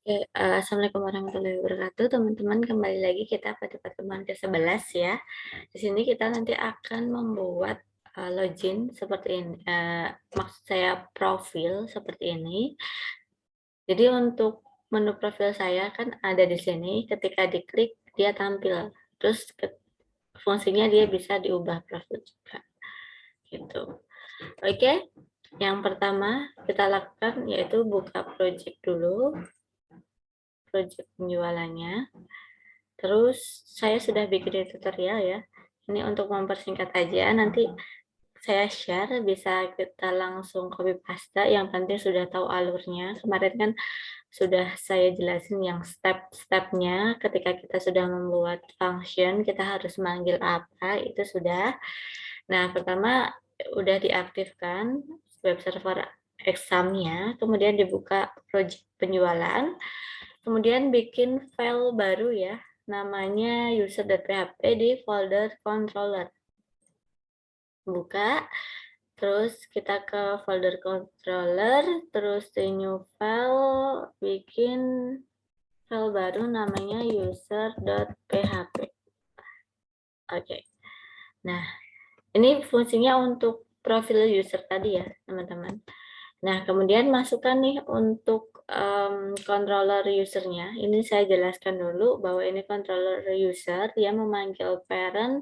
Oke, Assalamualaikum warahmatullahi wabarakatuh, teman-teman. Kembali lagi kita pada pertemuan ke-11 ya. Di sini kita nanti akan membuat login seperti ini, maksud saya profil seperti ini. Jadi untuk menu profil saya kan ada di sini, ketika diklik dia tampil. Terus fungsinya dia bisa diubah profil juga. Gitu. Oke, yang pertama kita lakukan yaitu buka project dulu. Project penjualannya. Terus saya sudah bikin tutorial ya. Ini untuk mempersingkat aja, nanti saya share, bisa kita langsung copy paste, yang penting sudah tahu alurnya. Kemarin kan sudah saya jelasin yang step-stepnya ketika kita sudah membuat function, kita harus manggil apa, itu sudah. Nah, pertama udah diaktifkan web server examnya, kemudian dibuka project penjualan, kemudian bikin file baru ya, namanya user.php di folder controller. Buka, terus kita ke folder controller, terus di new file, bikin file baru namanya user.php. Oke. Nah, ini fungsinya untuk profil user tadi ya, teman-teman. Nah, kemudian masukkan nih untuk controller usernya. Ini saya jelaskan dulu bahwa ini controller user, dia memanggil parent.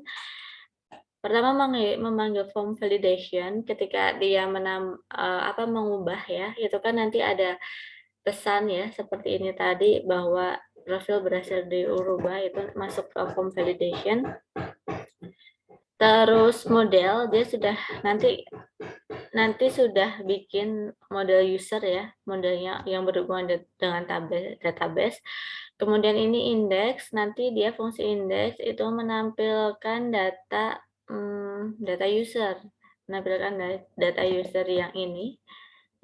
Pertama memanggil form validation ketika dia mengubah ya, itu kan nanti ada pesan ya seperti ini tadi bahwa profil berhasil diubah, itu masuk ke form validation. Terus model dia sudah nanti sudah bikin model user ya, modelnya yang berhubungan dengan database. Kemudian ini index, nanti dia fungsi index itu menampilkan data user, menampilkan data user yang ini.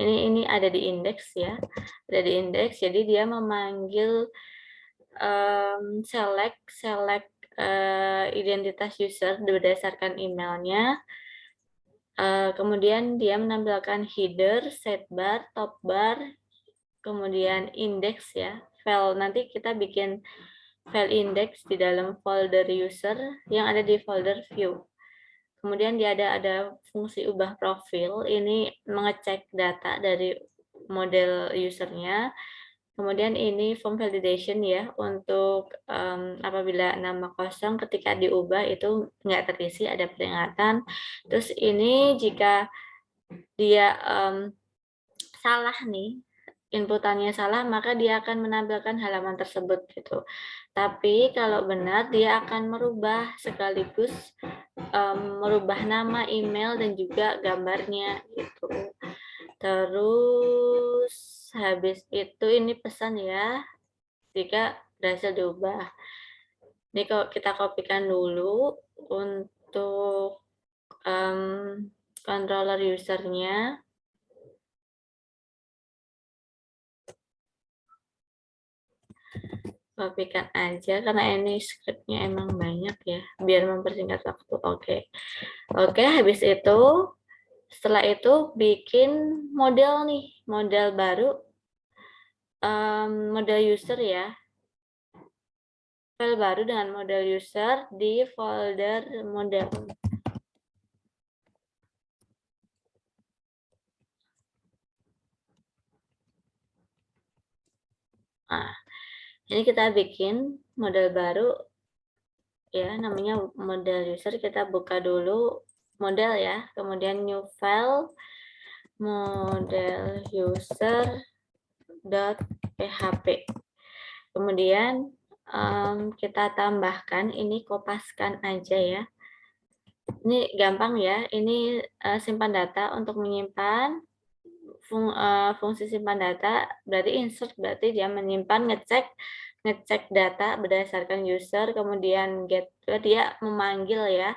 Ini ada di index ya, ada di index. Jadi dia memanggil select identitas user berdasarkan emailnya. Kemudian dia menampilkan header, sidebar, top bar, kemudian index ya. File nanti kita bikin file index di dalam folder user yang ada di folder view. Kemudian dia ada fungsi ubah profil, ini mengecek data dari model usernya. Kemudian ini form validation ya, untuk apabila nama kosong ketika diubah itu nggak terisi, ada peringatan. Terus ini jika dia salah nih, inputannya salah, maka dia akan menampilkan halaman tersebut gitu. Tapi kalau benar dia akan merubah sekaligus merubah nama, email, dan juga gambarnya gitu. Terus habis itu ini pesan ya, jika berhasil diubah. Ini kalau kita kopikan dulu untuk controller usernya. Kopikan aja karena ini scriptnya emang banyak ya, biar mempersingkat waktu. Oke, habis itu setelah itu bikin model nih, model baru, model user ya, file baru dengan model user di folder model. Nah, ini kita bikin model baru ya, namanya model user. Kita buka dulu model ya, kemudian new file, model user.php. Kemudian kita tambahkan, ini kopaskan aja ya. Ini gampang ya, ini simpan data. Untuk menyimpan fungsi simpan data berarti insert, berarti dia menyimpan, ngecek data berdasarkan user, kemudian get dia memanggil ya,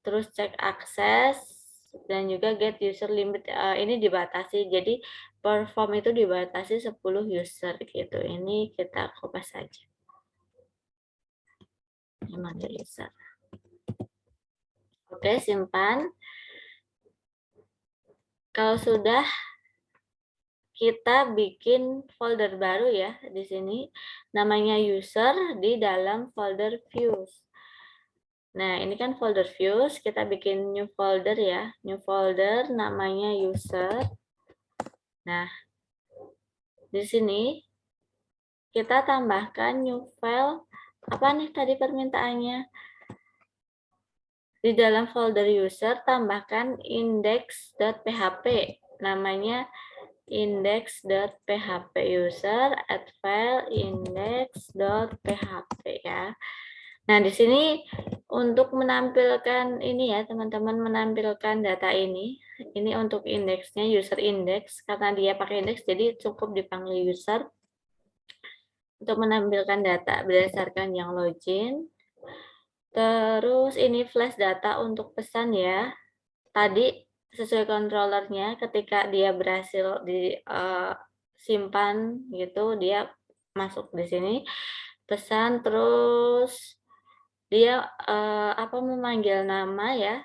terus cek akses, dan juga get user limit ini dibatasi, jadi perform itu dibatasi 10 user gitu. Ini kita kopas saja. Ini user. Oke, simpan. Kalau sudah kita bikin folder baru ya di sini, namanya user di dalam folder views. Nah, ini kan folder views, kita bikin new folder ya, new folder namanya user. Nah, di sini kita tambahkan new file. Apa nih tadi permintaannya? Di dalam folder user tambahkan index.php. Namanya index.php, user add file index.php ya. Nah, di sini untuk menampilkan ini ya, teman-teman menampilkan data ini untuk indeksnya user index, karena dia pakai index jadi cukup dipanggil user untuk menampilkan data berdasarkan yang login. Terus ini flash data untuk pesan ya. Tadi sesuai controllernya ketika dia berhasil disimpan gitu, dia masuk di sini pesan, terus dia memanggil nama ya,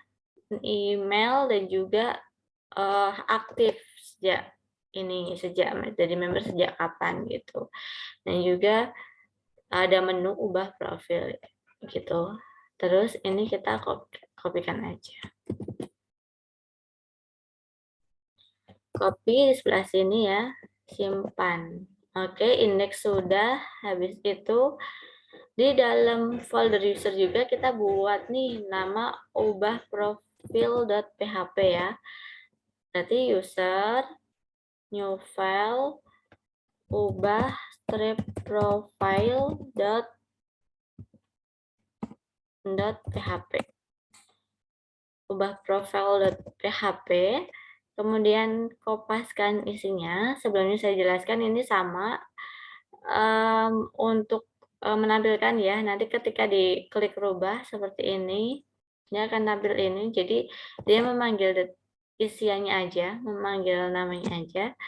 email, dan juga aktif sejak jadi member sejak kapan gitu. Dan juga ada menu ubah profil gitu. Terus ini kita kopikan aja. Copy di sebelah sini ya, simpan. Oke, indeks sudah. Habis itu di dalam folder user juga kita buat nih nama ubah profil.php ya. Berarti user new file ubah strip profile.php. Ubah profile.php. Kemudian kopaskan isinya. Sebelumnya saya jelaskan ini sama untuk menampilkan ya. Nanti ketika diklik rubah seperti ini, dia akan tampil ini. Jadi dia memanggil isiannya aja, memanggil namanya aja.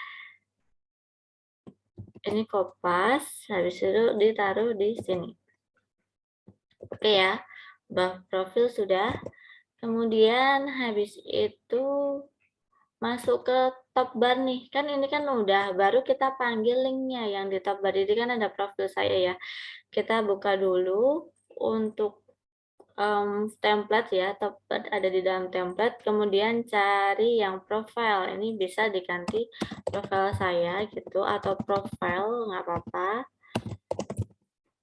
Ini kopas, habis itu ditaruh di sini. Oke ya, ubah profil sudah. Kemudian habis itu masuk ke top bar nih, kan ini kan udah, baru kita panggil linknya yang di top bar ini kan ada profil saya ya. Kita buka dulu untuk template ya, top bar ada di dalam template, kemudian cari yang profile, ini bisa diganti profile saya gitu, atau profile nggak apa-apa.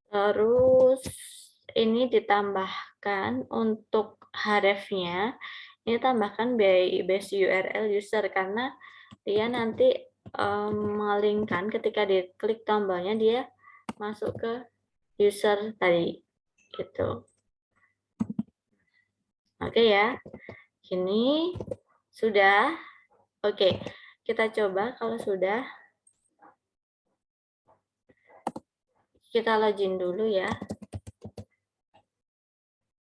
Terus ini ditambahkan untuk hrefnya, ini tambahkan base URL user karena dia nanti mengalingkan ketika diklik tombolnya dia masuk ke user tadi gitu. Oke ya, ini sudah. Oke, kita coba kalau sudah. Kita login dulu ya.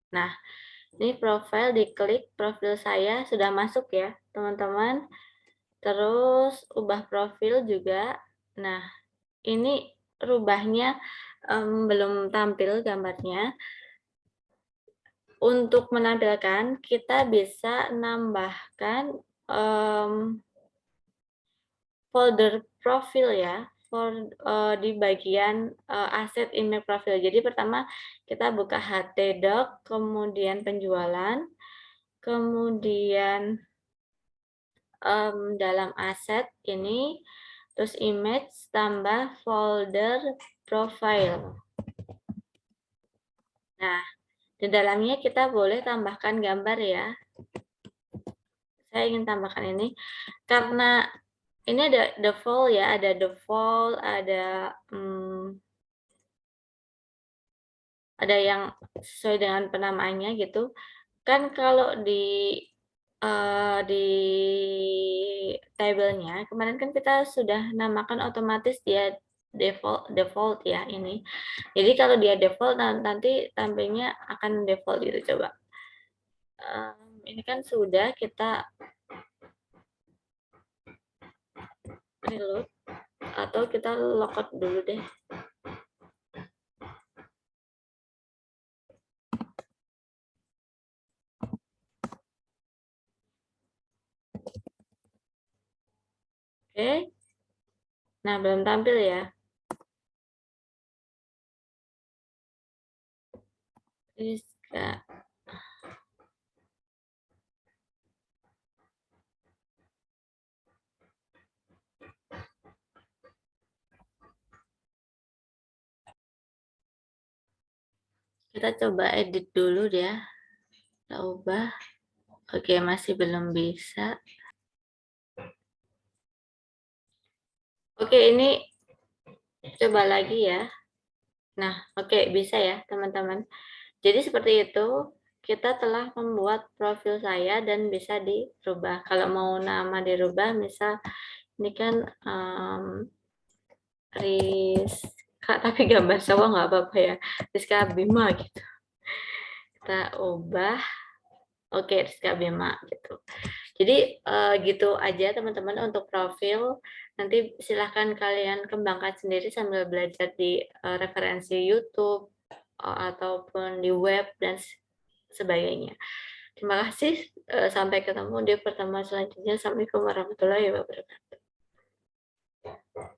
Nah, ini profile, diklik profil saya sudah masuk ya teman-teman. Terus ubah profil juga. Nah, ini rubahnya belum tampil gambarnya. Untuk menampilkan, kita bisa nambahkan folder profil ya, di bagian aset email profil. Jadi pertama kita buka htdoc, kemudian penjualan, kemudian dalam aset ini, terus image tambah folder profile. Nah, di dalamnya kita boleh tambahkan gambar ya. Saya ingin tambahkan ini karena ini ada default ya, ada default, ada yang sesuai dengan penamaannya gitu. Kan kalau di tabelnya kemarin kan kita sudah namakan otomatis dia default ya ini. Jadi kalau dia default nanti tampilnya akan default gitu. Coba. Ini kan sudah kita reload atau kita logout dulu deh. Oke. Nah, belum tampil ya. Rizka. Kita coba edit dulu ya. Kita ubah. Oke, masih belum bisa. Oke, ini coba lagi ya. Nah, oke, bisa ya, teman-teman. Jadi seperti itu, kita telah membuat profil saya dan bisa dirubah. Kalau mau nama dirubah, misal ini kan Rizka, tapi gambar cowok nggak apa-apa ya. Rizka Bima gitu. Kita ubah, oke Rizka Bima gitu. Jadi gitu aja teman-teman untuk profil. Nanti silahkan kalian kembangkan sendiri sambil belajar di referensi YouTube ataupun di web dan sebagainya. Terima kasih. Sampai ketemu di pertemuan selanjutnya. Assalamualaikum warahmatullahi wabarakatuh.